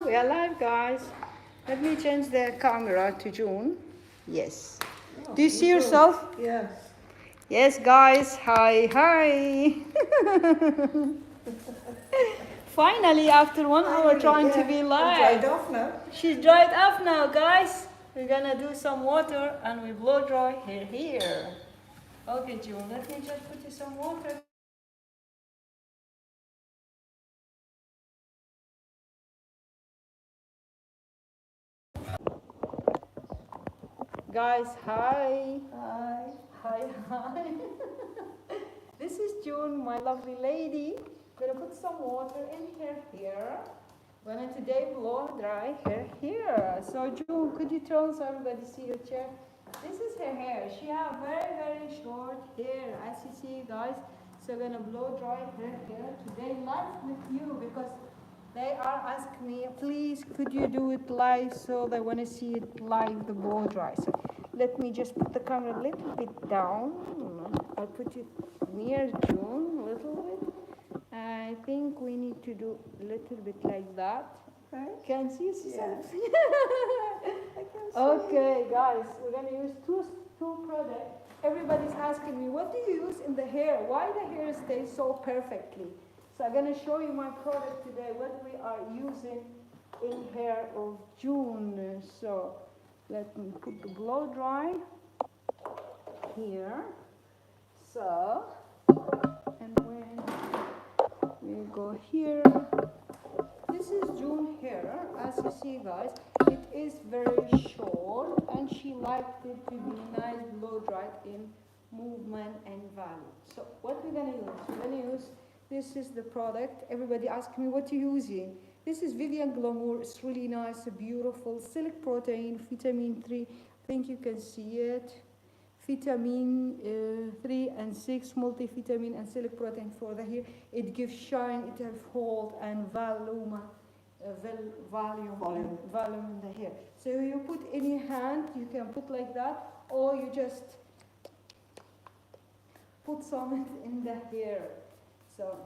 we are live, guys. Let me change the camera to June. Yes. Oh, Do you see yourself? Yes. Yes, guys. Hi, hi. Finally, after 1 hour trying to be live. I'm dried off now. She's dried off now, guys. We're gonna do some water and we blow dry her hair. Okay, June, let me just put you some water. Guys, hi. Hi. Hi, hi. This is June, my lovely lady. Gonna put some water in her hair. Gonna today blow dry her hair. So June, could you turn so everybody see your chair? This is her hair. She has very, very short hair, as you see, guys. So gonna blow dry her hair today live with you because they are asking me, please, could you do it live? So they want to see it live, the blow dry. So let me just put the camera a little bit down. I'll put it near June a little bit. I think we need to do a little bit like that. Okay. Can you see Yes. I can see. Okay, guys, we're going to use two products. Everybody's asking me, what do you use in the hair? Why the hair stays so perfectly? So I'm going to show you my product today, what we are using in hair of June. So let me put the blow dry here. So, and when we go here, this is June hair. As you see, guys, it is very short and she liked it to be nice blow dried in movement and value. So what we're going to use? We're going to use, this is the product. Everybody asks me, what are you using? This is Vivian Glamour. It's really nice, beautiful. Silk protein, vitamin 3. I think you can see it. Vitamin 3 and 6, multivitamin and silk protein for the hair. It gives shine, it has hold and volume in the hair. So you put in your hand, you can put like that, or you just put some in the hair. So,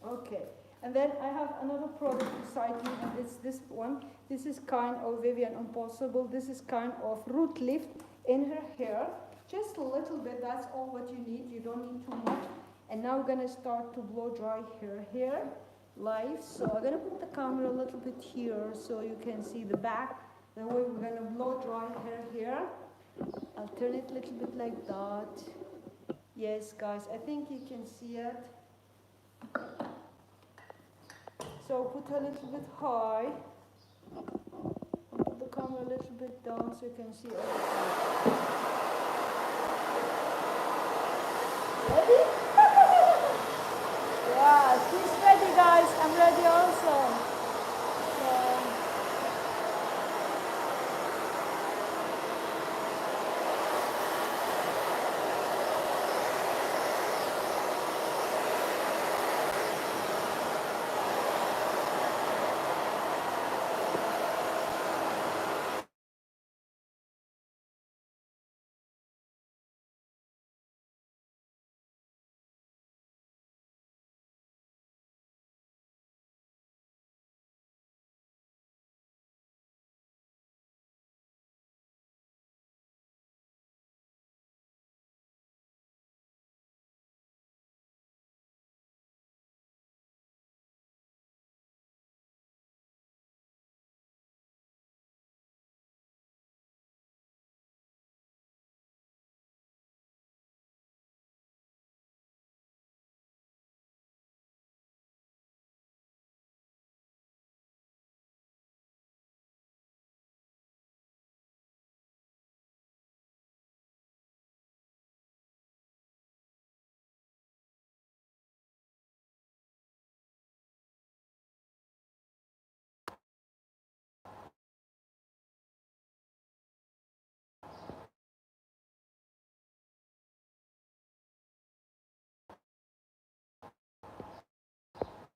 okay. And then I have another product beside me, and it's this one. This is kind of Vivian Impossible. This is kind of root lift in her hair. Just a little bit, that's all what you need. You don't need too much. And now we're gonna start to blow dry her hair live. So I'm gonna put the camera a little bit here so you can see the back. The way we're gonna blow dry her hair. I'll turn it a little bit like that. Yes, guys, I think you can see it. So put a little bit high. Put the camera a little bit down so you can see everything. Ready? Yeah, she's ready, guys. I'm ready also.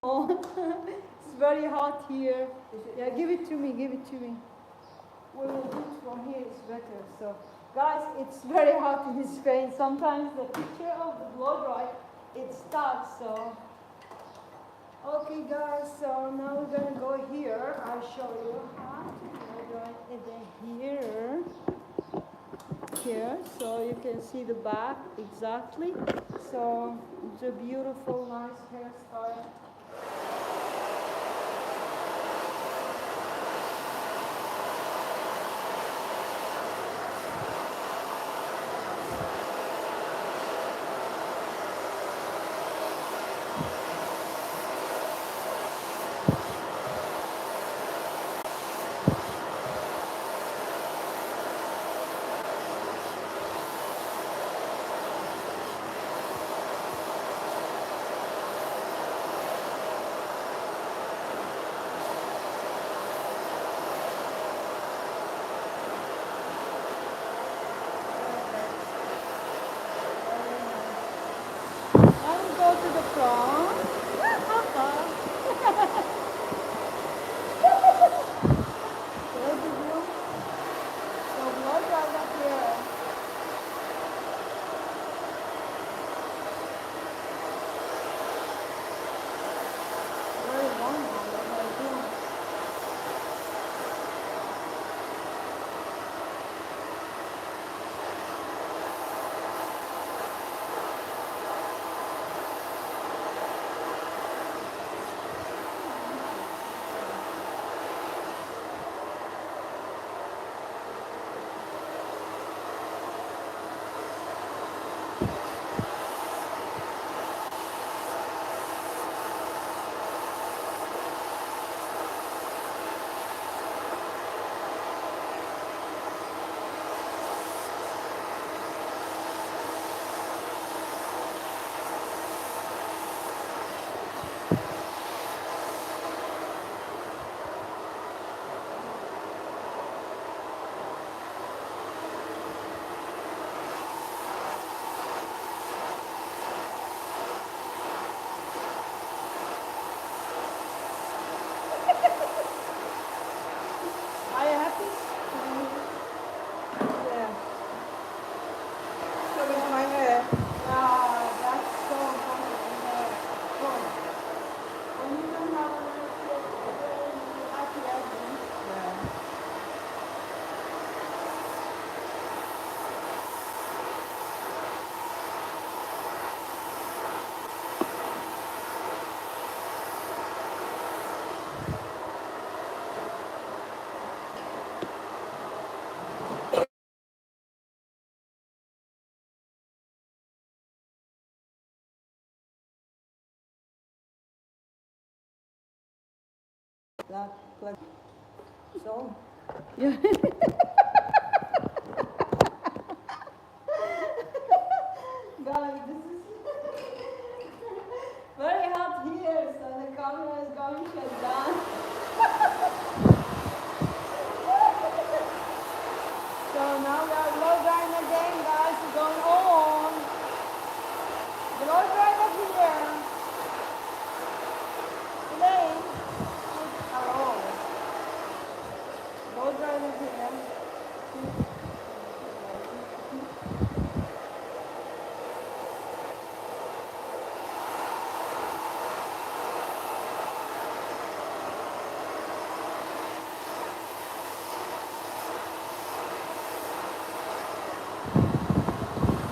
So, oh, it's very hot here. Yeah, give it to me, give it to me. We will do it from here, it's better. So, guys, it's very hot in Spain. Sometimes the picture of the blow dry, it starts. So, okay, guys, so now we're gonna go here. I'll show you. here, so you can see the back exactly. So it's a beautiful, nice hairstyle. I'll go to the front. Where did you? So blow dry up here. Very long now, what I do. Are you happy? Yeah. Look at my hair. Yeah, that's so important. Good. When you don't have a nice hair, you're happy as well. Yeah. Like, so. Yeah. Guys, this is very hot here, so the camera is going to shut down. So now we are blow drying again, guys. It's going on. Blow drying up here. Today. Hello. Blow drying up here.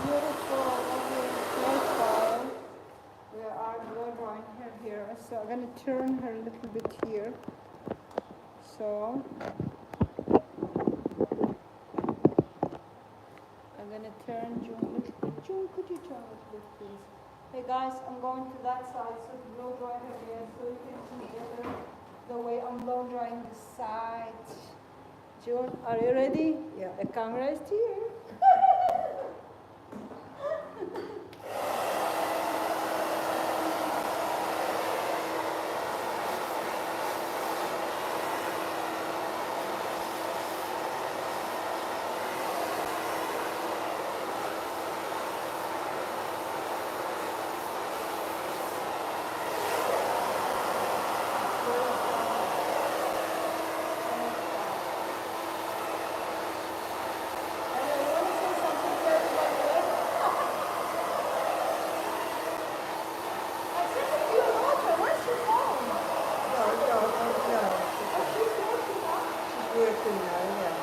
Beautiful, lovely hairstyle. We are blow drying her here. So I'm gonna turn her a little bit here. So I'm gonna turn June a little bit. June, could you turn a little bit, please? Hey guys, I'm going to that side so to blow dry her hair so you can see better the way I'm blow drying this side. June, are you ready? Yeah. The camera is here. Working now, yeah.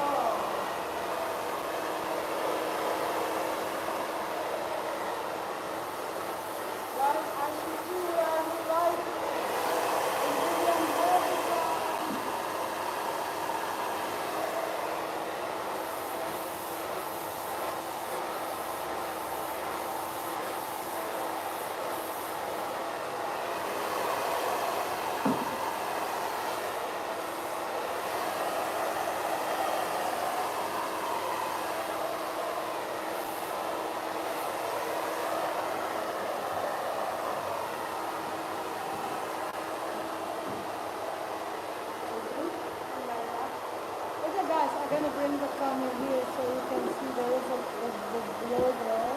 I'm gonna bring the camera here so you can see the result of the blow dry.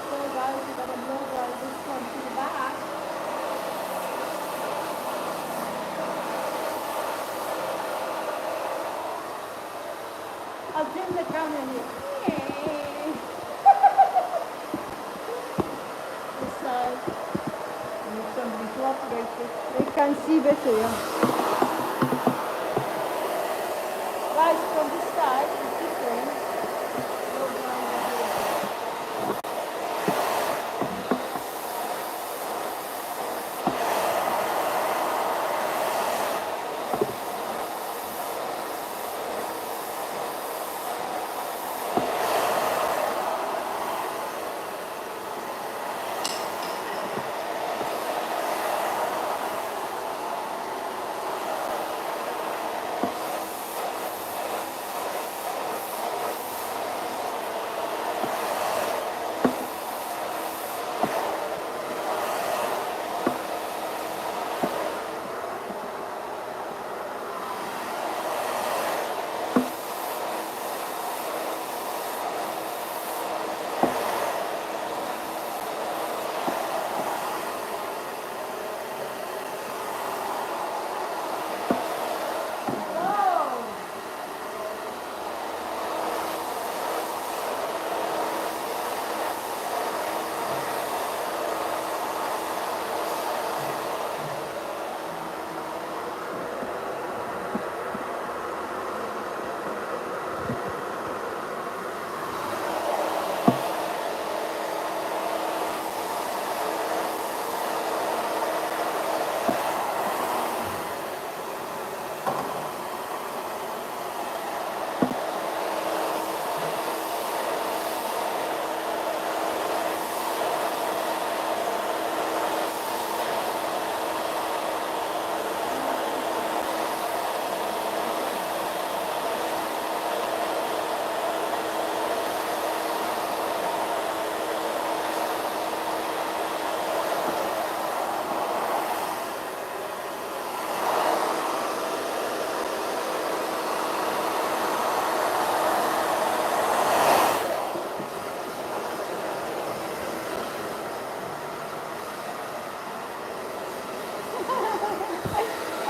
So guys, we're gonna blow dry this one to the back. I'll bring the camera here. Yay. This side. Need some reflect right there. They can see better, yeah. Guys, from this side, it's different. Blow dry over here.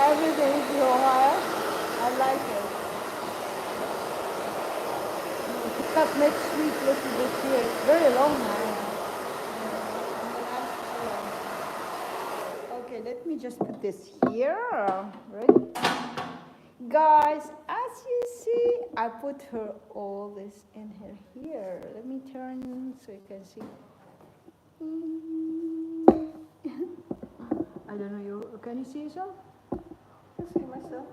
Everything is your hair. I like it. The cut makes sweet little bit here. It's very long hair. Okay, let me just put this here. Ready? Guys, as you see, I put her all this in her here. Let me turn so you can see. I don't know, can you see yourself? I see myself.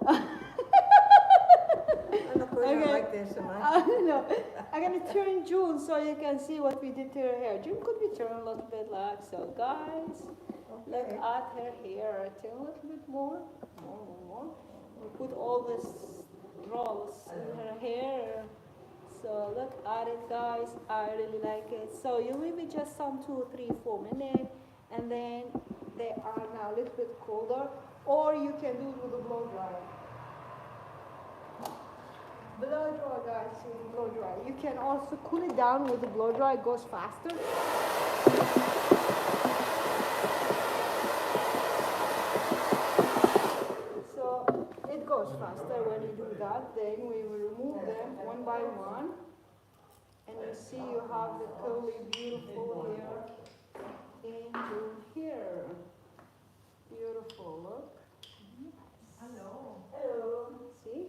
I'm not putting it like this, am I? No, I'm gonna turn June so you can see what we did to her hair. June could be turned a little bit like so. Guys, look at her hair. Turn a little bit more. More. We put all this rolls in her hair. So look at it, guys. I really like it. So you leave it just some 2, 3, 4 minutes, and then they are now a little bit colder. Or you can do it with a blow dryer. Blow dry, guys, with a blow dry. You can also cool it down with a blow dry. It goes faster. So it goes faster when you do that. Then we will remove them one by one, and you see you have the curly, beautiful hair into here. Beautiful, look. Hello. Hello. See?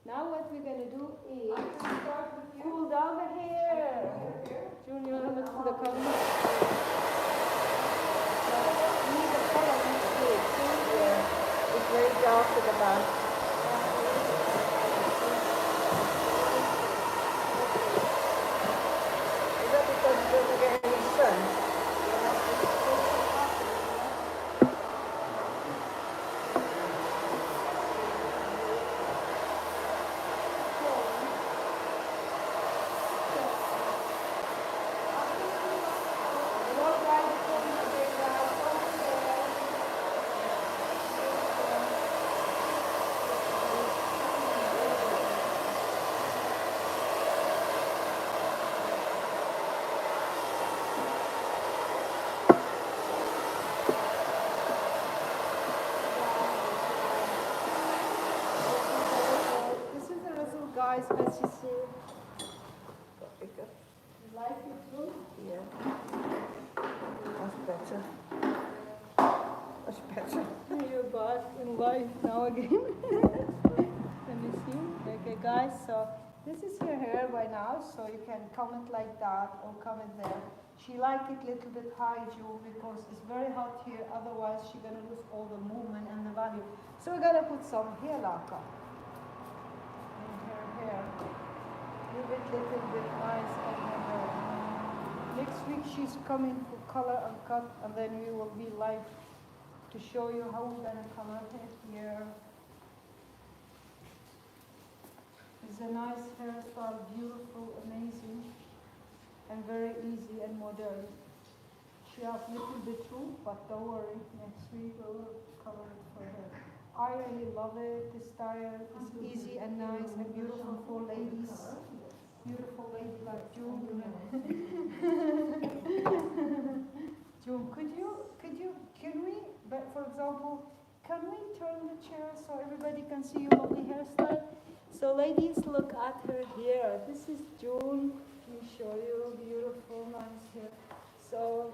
Now what we're going to do is cool down the hair. June, you want to look to the camera? Need the color next week. Yeah. It's very dark at the back. Is that because you don't get any sun? guys, as you see. Bigger. You like it too? Yeah. That's better. That's better. You're back in life now again. Let me see. Okay, guys, so this is her hair by now, so you can comment like that or comment there. She like it a little bit high, Jewel, because it's very hot here, otherwise she's gonna lose all the movement and the value. So we're gonna put some hair lacquer in her hair. Give it a little bit nice on her hair. Next week she's coming for color and cut, and then we will be live to show you how we're gonna color her hair. It's a nice hairstyle, beautiful, amazing, and very easy and modern. She has a little bit too, but don't worry, next week we'll color it for her. I really love it, this style is easy and nice and beautiful for ladies. Beautiful lady like June. June, can we, but for example, can we turn the chair so everybody can see your lovely hairstyle? So ladies, look at her hair. This is June. Let me show you. Beautiful, nice hair. So,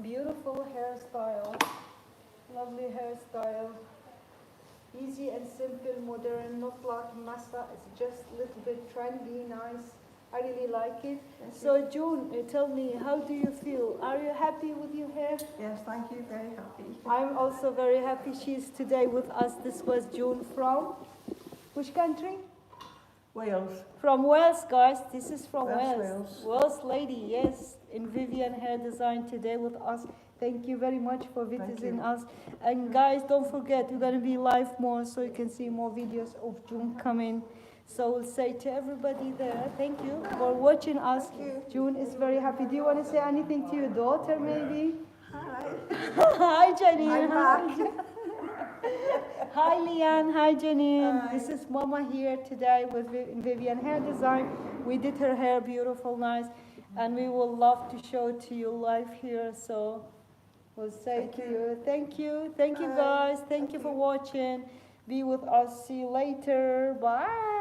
beautiful hairstyle. Lovely hairstyle. Easy and simple, modern, not like massa. It's just a little bit trendy, nice. I really like it. So June, tell me, how do you feel? Are you happy with your hair? Yes, thank you. Very happy. I'm also very happy she's today with us. This was June from which country? Wales. From Wales, guys. This is from Wales, Wales. Wales lady, yes. In Vivian Hair Design today with us. Thank you very much for visiting us. And guys, don't forget, we're going to be live more so you can see more videos of June coming. So we'll say to everybody there, thank you for watching us. June is very happy. Do you want to say anything to your daughter, maybe? Hi. Hi, Janine. I'm back. Hi, Leanne. Hi, Janine. Hi. This is Mama here today with Vivian Hair Design. We did her hair beautiful, nice. And we will love to show to you live here. So we'll say to you, thank you. Thank you, guys. Thank you for watching. Be with us. See you later. Bye.